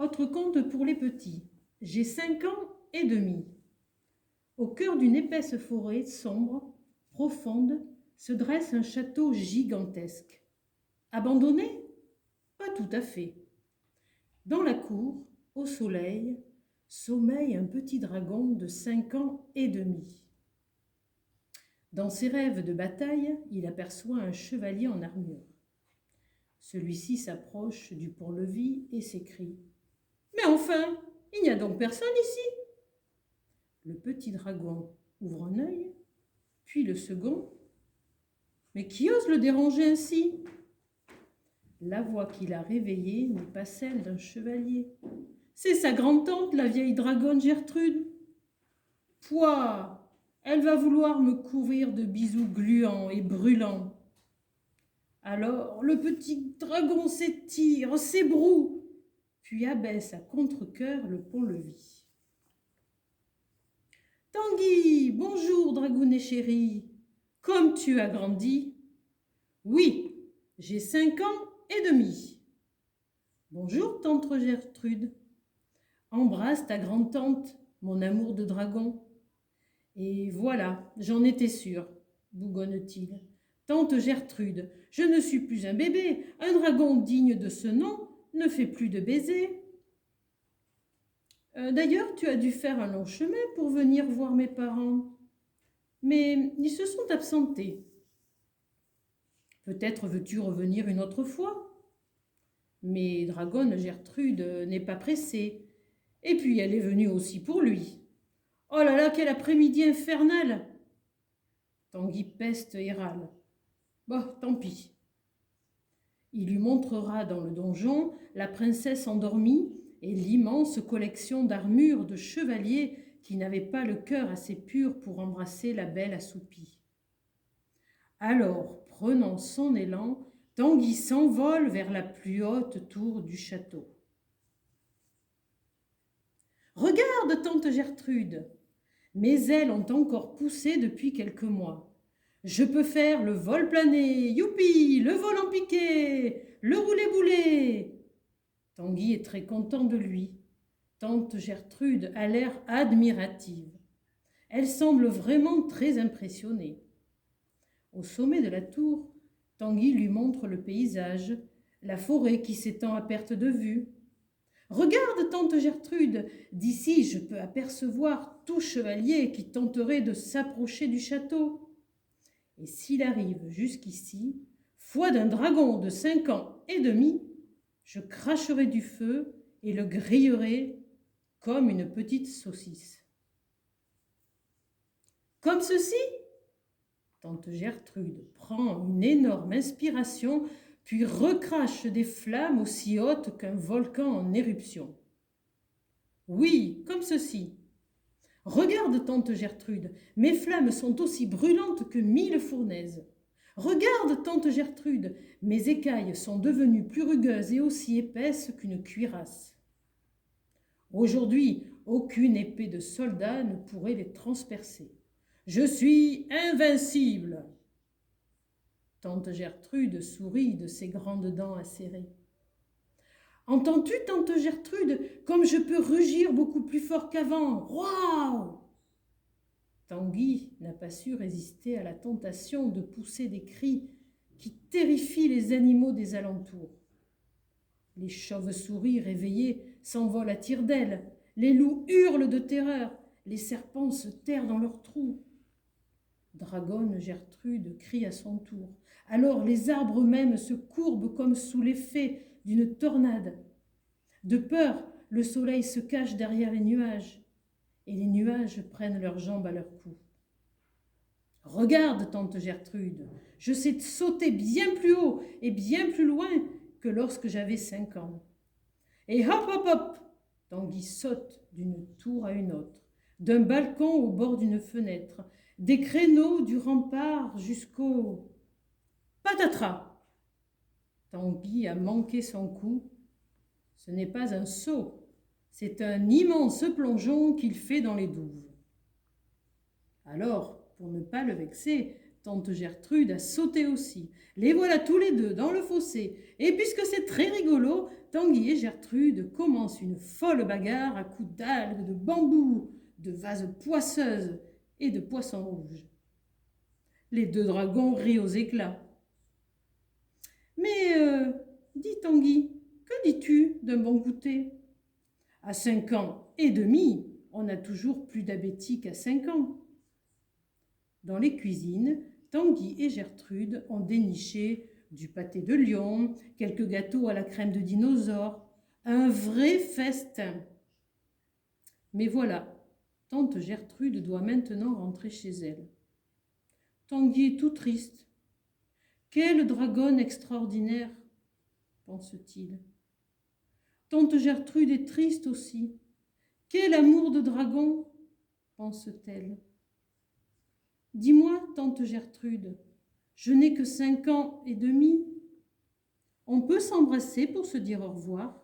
Autre conte pour les petits. J'ai 5 ans et demi. Au cœur d'une épaisse forêt sombre, profonde, se dresse un château gigantesque. Abandonné? Pas tout à fait. Dans la cour, au soleil, sommeille un petit dragon de 5 ans et demi. Dans ses rêves de bataille, il aperçoit un chevalier en armure. Celui-ci s'approche du pont-levis et s'écrie : « Mais enfin, il n'y a donc personne ici !» Le petit dragon ouvre un œil, puis le second. « Mais qui ose le déranger ainsi ?» La voix qu'il a réveillée n'est pas celle d'un chevalier. C'est sa grand-tante, la vieille dragonne Gertrude. Pouah, elle va vouloir me couvrir de bisous gluants et brûlants. Alors le petit dragon s'étire, s'ébroue, puis abaisse à contre-cœur le pont-levis. « Tanguy, bonjour dragounet chéri, comme tu as grandi !»« Oui, j'ai 5 ans et demi. »« Bonjour tante Gertrude. »« Embrasse ta grand-tante, mon amour de dragon. »« Et voilà, j'en étais sûre, bougonne-t-il. Tante Gertrude, je ne suis plus un bébé, un dragon digne de ce nom ne fait plus de baisers. D'ailleurs, tu as dû faire un long chemin pour venir voir mes parents. Mais ils se sont absentés. Peut-être veux-tu revenir une autre fois ? Mais dragonne Gertrude n'est pas pressée. Et puis elle est venue aussi pour lui. Oh là là, quel après-midi infernal ! Tanguy peste et râle. Bon, tant pis. Il lui montrera dans le donjon la princesse endormie et l'immense collection d'armures de chevaliers qui n'avaient pas le cœur assez pur pour embrasser la belle assoupie. Alors, prenant son élan, Tanguy s'envole vers la plus haute tour du château. « Regarde, tante Gertrude, mes ailes ont encore poussé depuis quelques mois. Je peux faire le vol plané, youpi, le vol en piqué, le roulé-boulé. » Tanguy est très content de lui. Tante Gertrude a l'air admirative. Elle semble vraiment très impressionnée. Au sommet de la tour, Tanguy lui montre le paysage, la forêt qui s'étend à perte de vue. « Regarde, tante Gertrude, d'ici je peux apercevoir tout chevalier qui tenterait de s'approcher du château. Et s'il arrive jusqu'ici, foi d'un dragon de 5 ans et demi, je cracherai du feu et le grillerai comme une petite saucisse. » Comme ceci ? Tante Gertrude prend une énorme inspiration, puis recrache des flammes aussi hautes qu'un volcan en éruption. Oui, comme ceci. Regarde, tante Gertrude, mes flammes sont aussi brûlantes que 1000 fournaises. Regarde, tante Gertrude, mes écailles sont devenues plus rugueuses et aussi épaisses qu'une cuirasse. Aujourd'hui, aucune épée de soldat ne pourrait les transpercer. Je suis invincible. Tante Gertrude sourit de ses grandes dents acérées. Entends-tu, tante Gertrude, comme je peux rugir beaucoup plus fort qu'avant ? Waouh ! Tanguy n'a pas su résister à la tentation de pousser des cris qui terrifient les animaux des alentours. Les chauves-souris réveillées s'envolent à tire-d'aile, les loups hurlent de terreur, les serpents se terrent dans leurs trous. Dragonne Gertrude crie à son tour. Alors les arbres même se courbent comme sous l'effet d'une tornade. De peur, le soleil se cache derrière les nuages, et les nuages prennent leurs jambes à leur cou. Regarde, tante Gertrude, je sais sauter bien plus haut et bien plus loin que lorsque j'avais 5 ans. Et hop, hop, hop, Tanguy saute d'une tour à une autre, d'un balcon au bord d'une fenêtre, des créneaux du rempart jusqu'au... Patatras! Tanguy a manqué son coup. Ce n'est pas un saut, c'est un immense plongeon qu'il fait dans les douves. Alors, pour ne pas le vexer, tante Gertrude a sauté aussi. Les voilà tous les deux dans le fossé. Et puisque c'est très rigolo, Tanguy et Gertrude commencent une folle bagarre à coups d'algues, de bambous, de vases poisseuses et de poissons rouges. Les deux dragons rient aux éclats. Mais, dit Tanguy, que dis-tu d'un bon goûter? À 5 ans et demi, on a toujours plus d'appétit qu'à 5 ans. Dans les cuisines, Tanguy et Gertrude ont déniché du pâté de lion, quelques gâteaux à la crème de dinosaure, un vrai festin. Mais voilà, tante Gertrude doit maintenant rentrer chez elle. Tanguy est tout triste. Quelle dragonne extraordinaire, pense-t-il. Tante Gertrude est triste aussi. Quel amour de dragon, pense-t-elle. Dis-moi, tante Gertrude, je n'ai que 5 ans et demi. On peut s'embrasser pour se dire au revoir.